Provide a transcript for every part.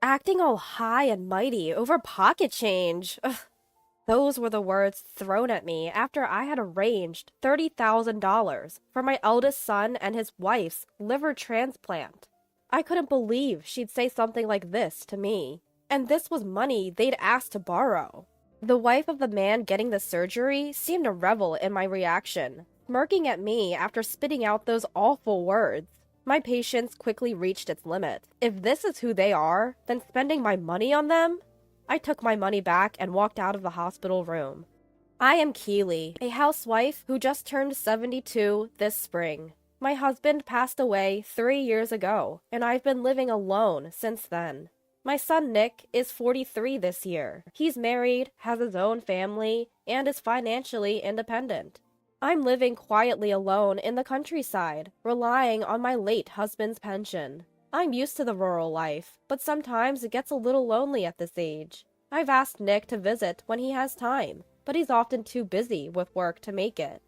Acting all high and mighty over pocket change. Ugh. Those were the words thrown at me after I had arranged $30,000 for my eldest son and his wife's liver transplant. I couldn't believe she'd say something like this to me. And this was money they'd asked to borrow. The wife of the man getting the surgery seemed to revel in my reaction, smirking at me after spitting out those awful words. My patience quickly reached its limit. If this is who they are, then spending my money on them? I took my money back and walked out of the hospital room. I am Keely, a housewife who just turned 72 this spring. My husband passed away 3 years ago, and I've been living alone since then. My son Nick is 43 this year. He's married, has his own family, and is financially independent. I'm living quietly alone in the countryside, relying on my late husband's pension. I'm used to the rural life, but sometimes it gets a little lonely at this age. I've asked Nick to visit when he has time, but he's often too busy with work to make it.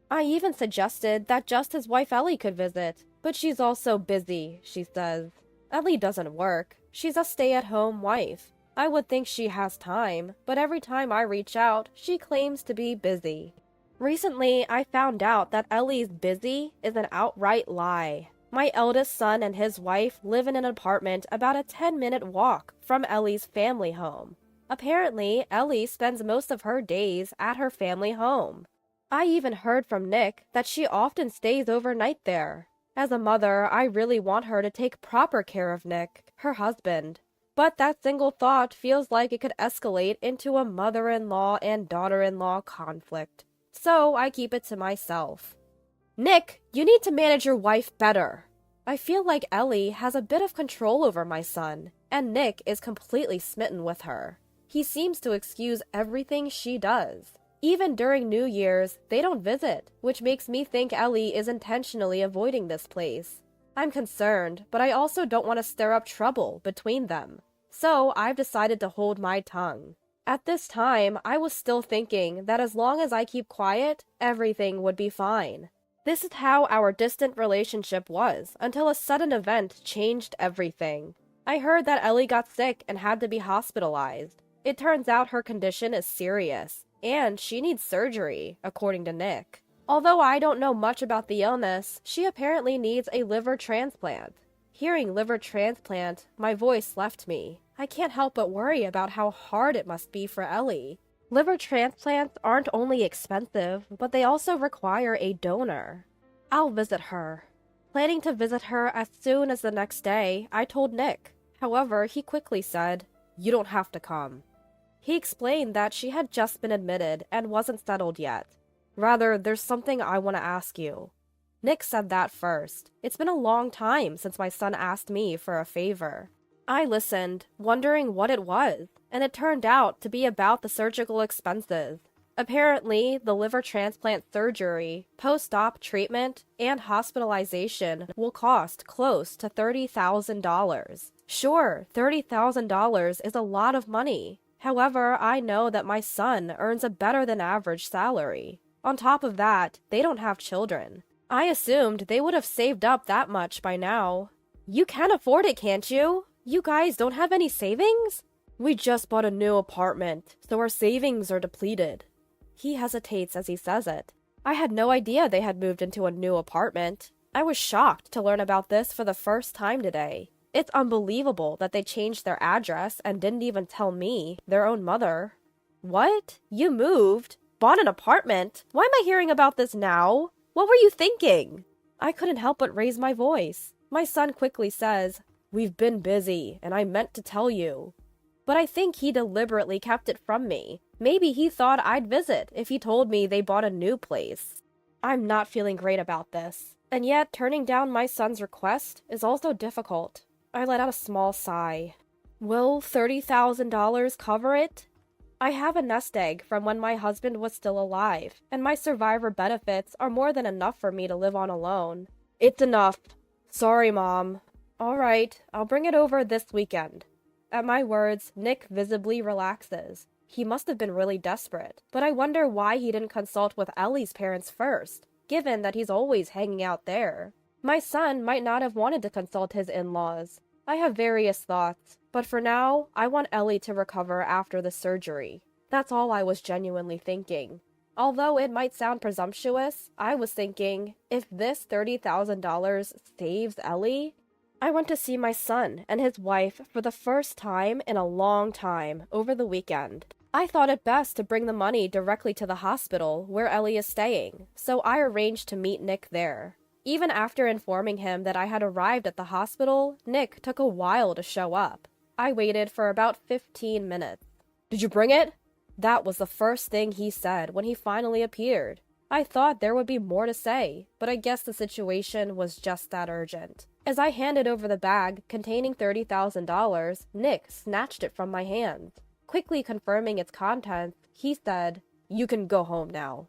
I even suggested that just his wife Ellie could visit, but she's also busy, she says. Ellie doesn't work. She's a stay-at-home wife. I would think she has time, but every time I reach out, she claims to be busy. Recently, I found out that Ellie's busy is an outright lie. My eldest son and his wife live in an apartment about a 10-minute walk from Ellie's family home. Apparently, Ellie spends most of her days at her family home. I even heard from Nick that she often stays overnight there. As a mother, I really want her to take proper care of Nick, her husband. But that single thought feels like it could escalate into a mother-in-law and daughter-in-law conflict. So I keep it to myself. Nick, you need to manage your wife better. I feel like Ellie has a bit of control over my son, and Nick is completely smitten with her. He seems to excuse everything she does. Even during New Year's, they don't visit, which makes me think Ellie is intentionally avoiding this place. I'm concerned, but I also don't want to stir up trouble between them. So I've decided to hold my tongue. At this time, I was still thinking that as long as I keep quiet, everything would be fine. This is how our distant relationship was until a sudden event changed everything. I heard that Ellie got sick and had to be hospitalized. It turns out her condition is serious, and she needs surgery, according to Nick. Although I don't know much about the illness, she apparently needs a liver transplant. Hearing liver transplant, my voice left me. I can't help but worry about how hard it must be for Ellie. Liver transplants aren't only expensive, but they also require a donor. I'll visit her. Planning to visit her as soon as the next day, I told Nick. However, he quickly said, "You don't have to come." He explained that she had just been admitted and wasn't settled yet. Rather, there's something I want to ask you. Nick said that first. It's been a long time since my son asked me for a favor. I listened, wondering what it was, and it turned out to be about the surgical expenses. Apparently, the liver transplant surgery, post-op treatment, and hospitalization will cost close to $30,000. Sure, $30,000 is a lot of money. However, I know that my son earns a better-than-average salary. On top of that, they don't have children. I assumed they would have saved up that much by now. You can afford it, can't you? You guys don't have any savings? We just bought a new apartment, so our savings are depleted. He hesitates as he says it. I had no idea they had moved into a new apartment. I was shocked to learn about this for the first time today. It's unbelievable that they changed their address and didn't even tell me, their own mother. What? You moved? Bought an apartment? Why am I hearing about this now? What were you thinking? I couldn't help but raise my voice. My son quickly says, "We've been busy, and I meant to tell you." But I think he deliberately kept it from me. Maybe he thought I'd visit if he told me they bought a new place. I'm not feeling great about this. And yet, turning down my son's request is also difficult. I let out a small sigh. Will $30,000 cover it? I have a nest egg from when my husband was still alive, and my survivor benefits are more than enough for me to live on alone. It's enough. Sorry, Mom. All right, I'll bring it over this weekend. At my words, Nick visibly relaxes. He must have been really desperate, but I wonder why he didn't consult with Ellie's parents first, given that he's always hanging out there. My son might not have wanted to consult his in-laws. I have various thoughts, but for now, I want Ellie to recover after the surgery. That's all I was genuinely thinking. Although it might sound presumptuous, I was thinking, if this $30,000 saves Ellie, I went to see my son and his wife for the first time in a long time over the weekend. I thought it best to bring the money directly to the hospital where Ellie is staying, so I arranged to meet Nick there. Even after informing him that I had arrived at the hospital, Nick took a while to show up. I waited for about 15 minutes. "Did you bring it?" That was the first thing he said when he finally appeared. I thought there would be more to say, but I guess the situation was just that urgent. As I handed over the bag containing $30,000, Nick snatched it from my hands. Quickly confirming its contents, he said, "You can go home now."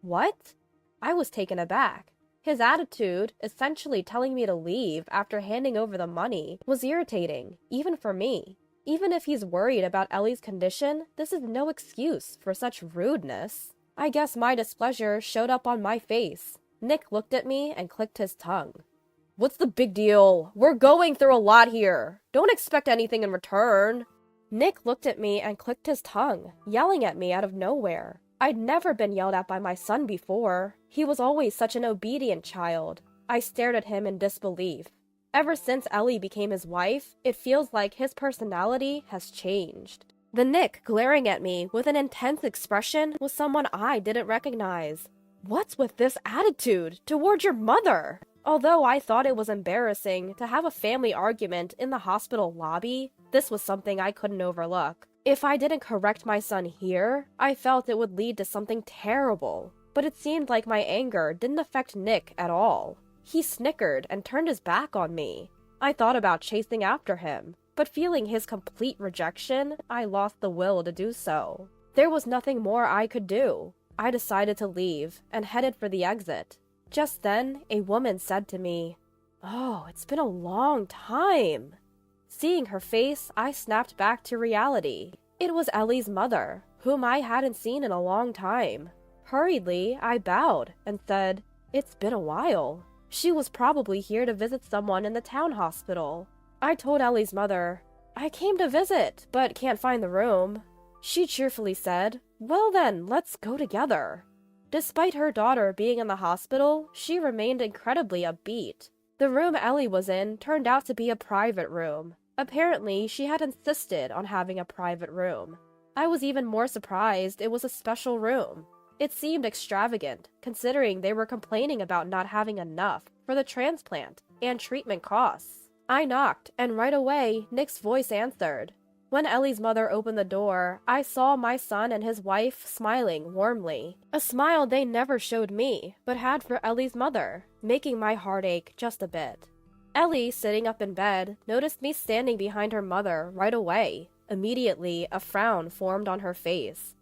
What? I was taken aback. His attitude, essentially telling me to leave after handing over the money, was irritating, even for me. Even if he's worried about Ellie's condition, this is no excuse for such rudeness. I guess my displeasure showed up on my face. Nick looked at me and clicked his tongue. "What's the big deal? We're going through a lot here. Don't expect anything in return." Nick looked at me and clicked his tongue, yelling at me out of nowhere. I'd never been yelled at by my son before. He was always such an obedient child. I stared at him in disbelief. Ever since Ellie became his wife, it feels like his personality has changed. The Nick glaring at me with an intense expression was someone I didn't recognize. What's with this attitude toward your mother? Although I thought it was embarrassing to have a family argument in the hospital lobby, this was something I couldn't overlook. If I didn't correct my son here, I felt it would lead to something terrible. But it seemed like my anger didn't affect Nick at all. He snickered and turned his back on me. I thought about chasing after him, but feeling his complete rejection, I lost the will to do so. There was nothing more I could do. I decided to leave and headed for the exit. Just then, a woman said to me, "Oh, it's been a long time." Seeing her face, I snapped back to reality. It was Ellie's mother, whom I hadn't seen in a long time. Hurriedly, I bowed and said, "It's been a while." She was probably here to visit someone in the town hospital. I told Ellie's mother, "I came to visit, but can't find the room." She cheerfully said, "Well then, let's go together." Despite her daughter being in the hospital, she remained incredibly upbeat. The room Ellie was in turned out to be a private room. Apparently, she had insisted on having a private room. I was even more surprised it was a special room. It seemed extravagant, considering they were complaining about not having enough for the transplant and treatment costs. I knocked, and right away, Nick's voice answered. When Ellie's mother opened the door, I saw my son and his wife smiling warmly. A smile they never showed me, but had for Ellie's mother, making my heart ache just a bit. Ellie, sitting up in bed, noticed me standing behind her mother right away. Immediately, a frown formed on her face.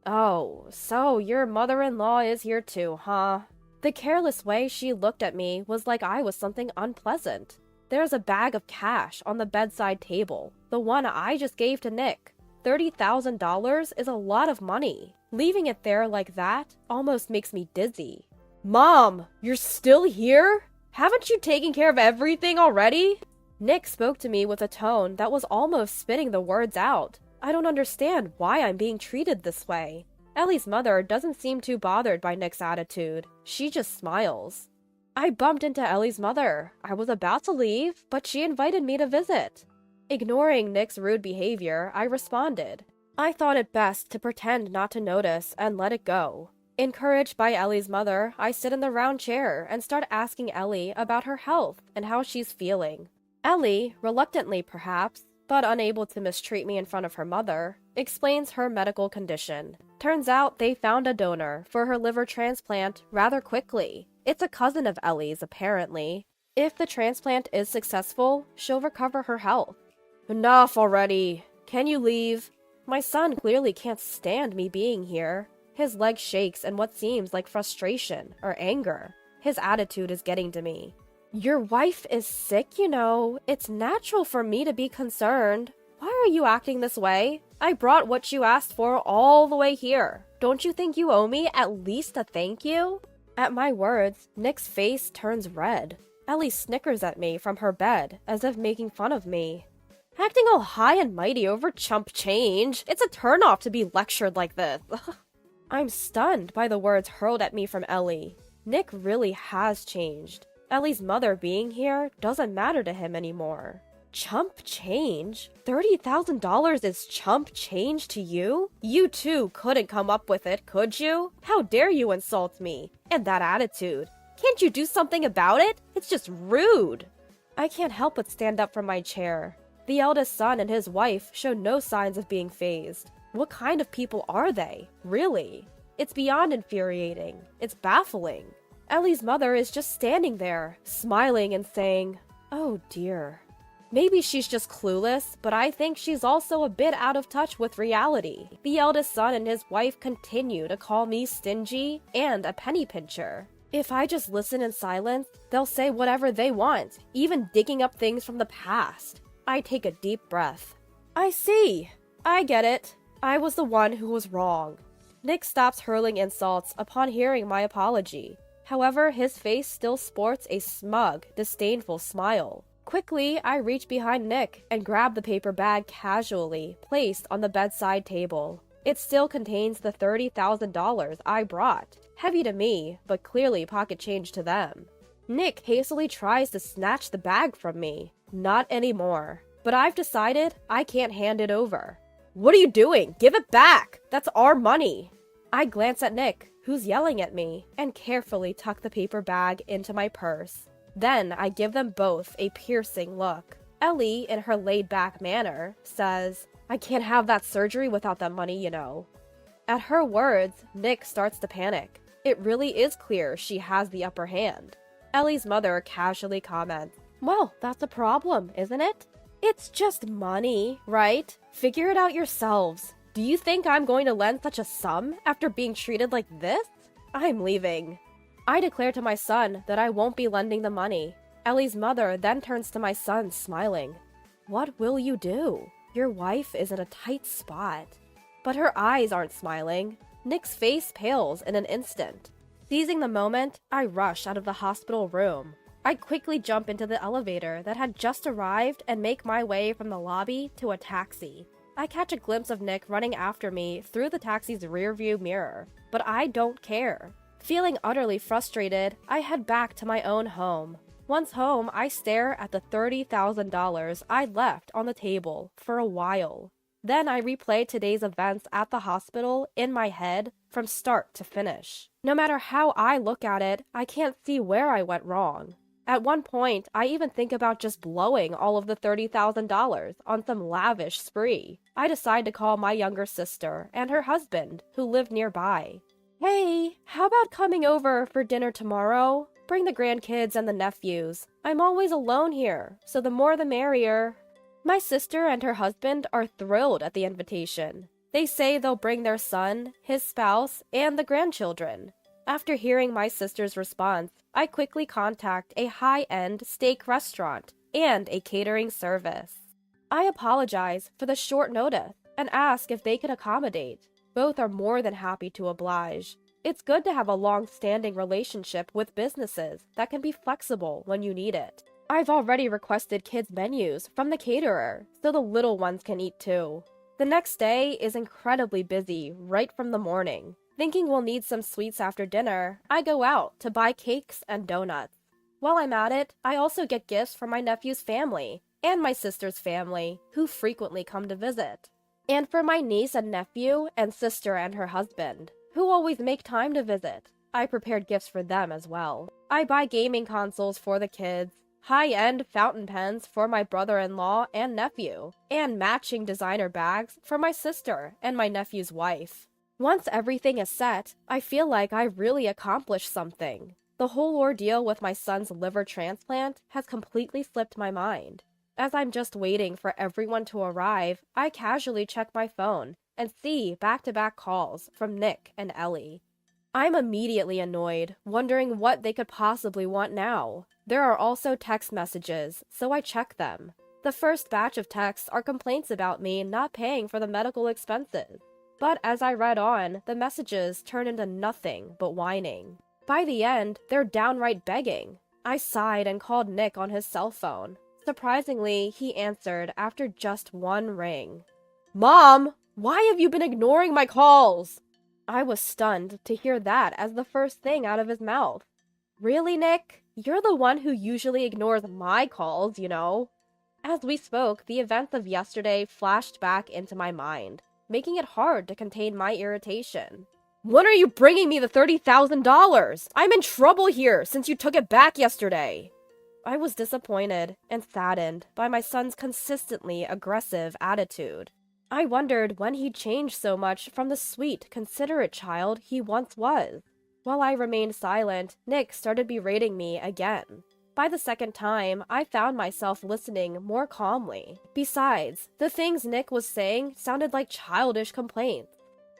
"Oh, so your mother-in-law is here too, huh?" The careless way she looked at me was like I was something unpleasant. There's a bag of cash on the bedside table, the one I just gave to Nick. $30,000 is a lot of money. Leaving it there like that almost makes me dizzy. "Mom, you're still here? Haven't you taken care of everything already?" Nick spoke to me with a tone that was almost spitting the words out. I don't understand why I'm being treated this way. Ellie's mother doesn't seem too bothered by Nick's attitude. She just smiles. I bumped into Ellie's mother. I was about to leave, but she invited me to visit. Ignoring Nick's rude behavior, I responded. I thought it best to pretend not to notice and let it go. Encouraged by Ellie's mother, I sit in the round chair and start asking Ellie about her health and how she's feeling. Ellie, reluctantly perhaps, but unable to mistreat me in front of her mother, explains her medical condition. Turns out they found a donor for her liver transplant rather quickly. It's a cousin of Ellie's, apparently. If the transplant is successful, she'll recover her health. Enough already. Can you leave? My son clearly can't stand me being here. His leg shakes in what seems like frustration or anger. His attitude is getting to me. Your wife is sick, you know. It's natural for me to be concerned. Why are you acting this way? I brought what you asked for all the way here. Don't you think you owe me at least a thank you? At my words, Nick's face turns red. Ellie snickers at me from her bed, as if making fun of me. Acting all high and mighty over chump change. It's a turnoff to be lectured like this. I'm stunned by the words hurled at me from Ellie. Nick really has changed. Ellie's mother being here doesn't matter to him anymore. Chump change? $30,000 is chump change to you? You too couldn't come up with it, could you? How dare you insult me? And that attitude. Can't you do something about it? It's just rude. I can't help but stand up from my chair. The eldest son and his wife show no signs of being fazed. What kind of people are they? Really? It's beyond infuriating. It's baffling. Ellie's mother is just standing there, smiling and saying, "Oh dear." Maybe she's just clueless, but I think she's also a bit out of touch with reality. The eldest son and his wife continue to call me stingy and a penny pincher. If I just listen in silence, they'll say whatever they want, even digging up things from the past. I take a deep breath. I see. I get it. I was the one who was wrong. Nick stops hurling insults upon hearing my apology. However, his face still sports a smug, disdainful smile. Quickly, I reach behind Nick and grab the paper bag casually placed on the bedside table. It still contains the $30,000 I brought. Heavy to me, but clearly pocket change to them. Nick hastily tries to snatch the bag from me. Not anymore. But I've decided I can't hand it over. What are you doing? Give it back! That's our money! I glance at Nick, who's yelling at me, and carefully tuck the paper bag into my purse. Then I give them both a piercing look. Ellie, in her laid-back manner, says, "I can't have that surgery without that money, you know." At her words, Nick starts to panic. It really is clear she has the upper hand. Ellie's mother casually comments, "Well, that's a problem, isn't it? It's just money, right? Figure it out yourselves. Do you think I'm going to lend such a sum after being treated like this? I'm leaving." I declare to my son that I won't be lending the money. Ellie's mother then turns to my son, smiling. "What will you do? Your wife is in a tight spot." But her eyes aren't smiling. Nick's face pales in an instant. Seizing the moment, I rush out of the hospital room. I quickly jump into the elevator that had just arrived and make my way from the lobby to a taxi. I catch a glimpse of Nick running after me through the taxi's rearview mirror, but I don't care. Feeling utterly frustrated, I head back to my own home. Once home, I stare at the $30,000 I left on the table for a while. Then I replay today's events at the hospital in my head from start to finish. No matter how I look at it, I can't see where I went wrong. At one point, I even think about just blowing all of the $30,000 on some lavish spree. I decide to call my younger sister and her husband, who live nearby. "Hey, how about coming over for dinner tomorrow? Bring the grandkids and the nephews. I'm always alone here, so the more the merrier." My sister and her husband are thrilled at the invitation. They say they'll bring their son, his spouse, and the grandchildren. After hearing my sister's response, I quickly contact a high-end steak restaurant and a catering service. I apologize for the short notice and ask if they can accommodate. Both are more than happy to oblige. It's good to have a long-standing relationship with businesses that can be flexible when you need it. I've already requested kids' menus from the caterer, so the little ones can eat too. The next day is incredibly busy right from the morning. Thinking we'll need some sweets after dinner, I go out to buy cakes and donuts. While I'm at it, I also get gifts from my nephew's family and my sister's family, who frequently come to visit. And for my niece and nephew and sister and her husband, who always make time to visit, I prepared gifts for them as well. I buy gaming consoles for the kids, high-end fountain pens for my brother-in-law and nephew, and matching designer bags for my sister and my nephew's wife. Once everything is set, I feel like I really accomplished something. The whole ordeal with my son's liver transplant has completely slipped my mind. As I'm just waiting for everyone to arrive, I casually check my phone and see back-to-back calls from Nick and Ellie. I'm immediately annoyed, wondering what they could possibly want now. There are also text messages, so I check them. The first batch of texts are complaints about me not paying for the medical expenses. But as I read on, the messages turn into nothing but whining. By the end, they're downright begging. I sighed and called Nick on his cell phone. Surprisingly, he answered after just one ring. Mom, why have you been ignoring my calls? I was stunned to hear that as the first thing out of his mouth. Really, Nick? You're the one who usually ignores my calls, you know. As we spoke, the events of yesterday flashed back into my mind, making it hard to contain my irritation. When are you bringing me the $30,000? I'm in trouble here since you took it back yesterday. I was disappointed and saddened by my son's consistently aggressive attitude. I wondered when he'd changed so much from the sweet, considerate child he once was. While I remained silent, Nick started berating me again. By the second time, I found myself listening more calmly. Besides, the things Nick was saying sounded like childish complaints.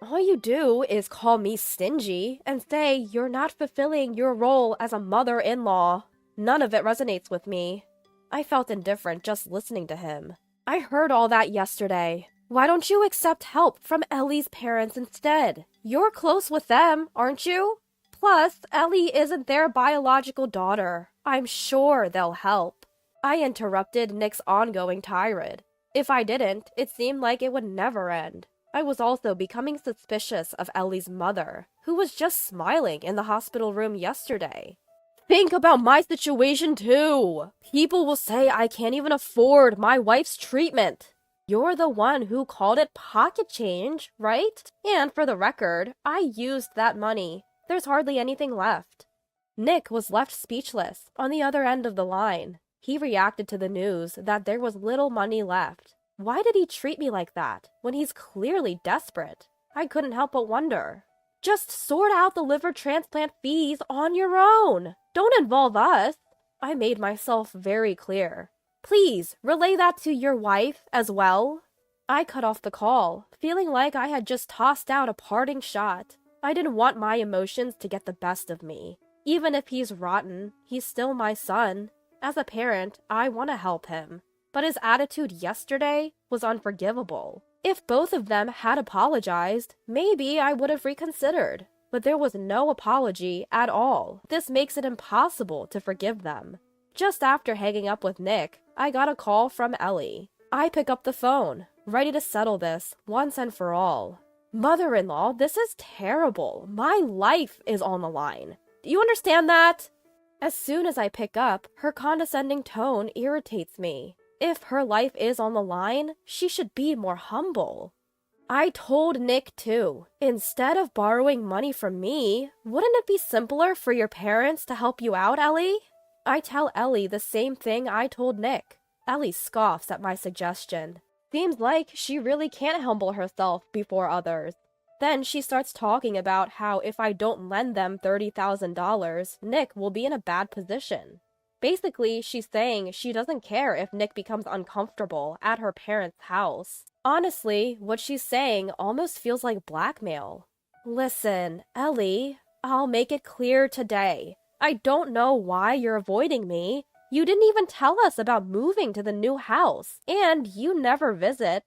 All you do is call me stingy and say you're not fulfilling your role as a mother-in-law. None of it resonates with me. I felt indifferent just listening to him. I heard all that yesterday. Why don't you accept help from Ellie's parents instead? You're close with them, aren't you? Plus, Ellie isn't their biological daughter. I'm sure they'll help. I interrupted Nick's ongoing tirade. If I didn't, it seemed like it would never end. I was also becoming suspicious of Ellie's mother, who was just smiling in the hospital room yesterday. Think about my situation too. People will say I can't even afford my wife's treatment. You're the one who called it pocket change, right? And for the record, I used that money. There's hardly anything left. Nick was left speechless on the other end of the line. He reacted to the news that there was little money left. Why did he treat me like that when he's clearly desperate? I couldn't help but wonder. Just sort out the liver transplant fees on your own. Don't involve us. I made myself very clear. Please, relay that to your wife as well. I cut off the call, feeling like I had just tossed out a parting shot. I didn't want my emotions to get the best of me. Even if he's rotten, he's still my son. As a parent, I want to help him. But his attitude yesterday was unforgivable. If both of them had apologized, maybe I would have reconsidered. But there was no apology at all. This makes it impossible to forgive them. Just after hanging up with Nick, I got a call from Ellie. I pick up the phone, ready to settle this once and for all. Mother-in-law, this is terrible. My life is on the line. Do you understand that? As soon as I pick up, her condescending tone irritates me. If her life is on the line, she should be more humble. I told Nick too. Instead of borrowing money from me, wouldn't it be simpler for your parents to help you out, Ellie? I tell Ellie the same thing I told Nick. Ellie scoffs at my suggestion. Seems like she really can't humble herself before others. Then she starts talking about how if I don't lend them $30,000, Nick will be in a bad position. Basically, she's saying she doesn't care if Nick becomes uncomfortable at her parents' house. Honestly, what she's saying almost feels like blackmail. Listen, Ellie, I'll make it clear today. I don't know why you're avoiding me. You didn't even tell us about moving to the new house, and you never visit.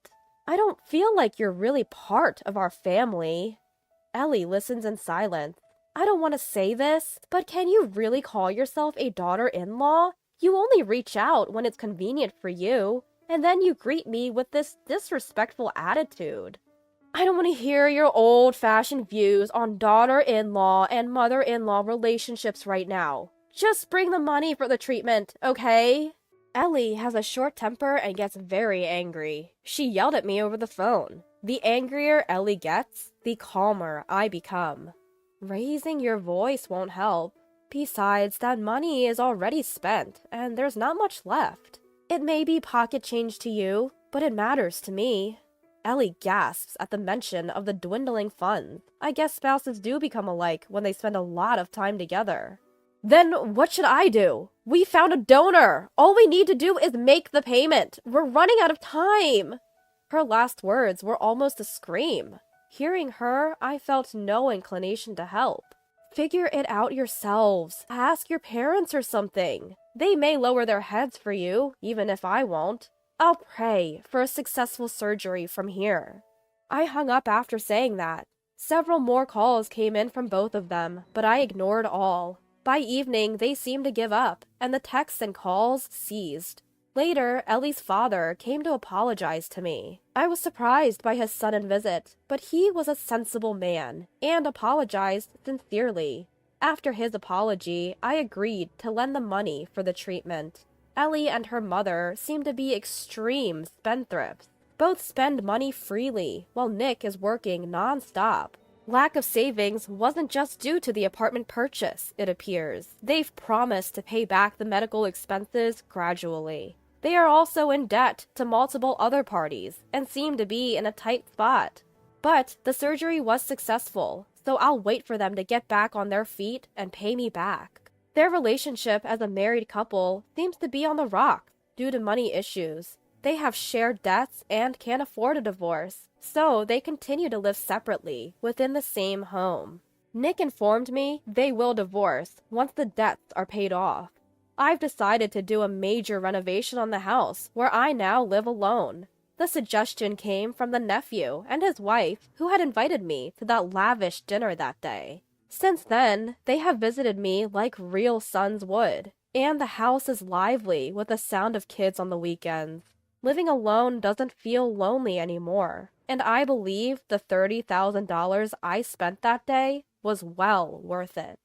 I don't feel like you're really part of our family. Ellie listens in silence. I don't want to say this, but can you really call yourself a daughter-in-law? You only reach out when it's convenient for you, and then you greet me with this disrespectful attitude. I don't want to hear your old-fashioned views on daughter-in-law and mother-in-law relationships right now. Just bring the money for the treatment, okay? Ellie has a short temper and gets very angry. She yelled at me over the phone. The angrier Ellie gets, the calmer I become. Raising your voice won't help. Besides, that money is already spent, and there's not much left. It may be pocket change to you, but it matters to me. Ellie gasps at the mention of the dwindling funds. I guess spouses do become alike when they spend a lot of time together. Then what should I do? We found a donor! All we need to do is make the payment! We're running out of time! Her last words were almost a scream. Hearing her, I felt no inclination to help. Figure it out yourselves. Ask your parents or something. They may lower their heads for you, even if I won't. I'll pray for a successful surgery from here. I hung up after saying that. Several more calls came in from both of them, but I ignored all. By evening, they seemed to give up, and the texts and calls ceased. Later, Ellie's father came to apologize to me. I was surprised by his sudden visit, but he was a sensible man, and apologized sincerely. After his apology, I agreed to lend the money for the treatment. Ellie and her mother seem to be extreme spendthrifts. Both spend money freely, while Nick is working non-stop. Lack of savings wasn't just due to the apartment purchase, it appears. They've promised to pay back the medical expenses gradually. They are also in debt to multiple other parties, and seem to be in a tight spot. But the surgery was successful, so I'll wait for them to get back on their feet and pay me back. Their relationship as a married couple seems to be on the rocks due to money issues. They have shared debts and can't afford a divorce, so they continue to live separately within the same home. Nick informed me they will divorce once the debts are paid off. I've decided to do a major renovation on the house where I now live alone. The suggestion came from the nephew and his wife who had invited me to that lavish dinner that day. Since then, they have visited me like real sons would, and the house is lively with the sound of kids on the weekends. Living alone doesn't feel lonely anymore, and I believe the $30,000 I spent that day was well worth it.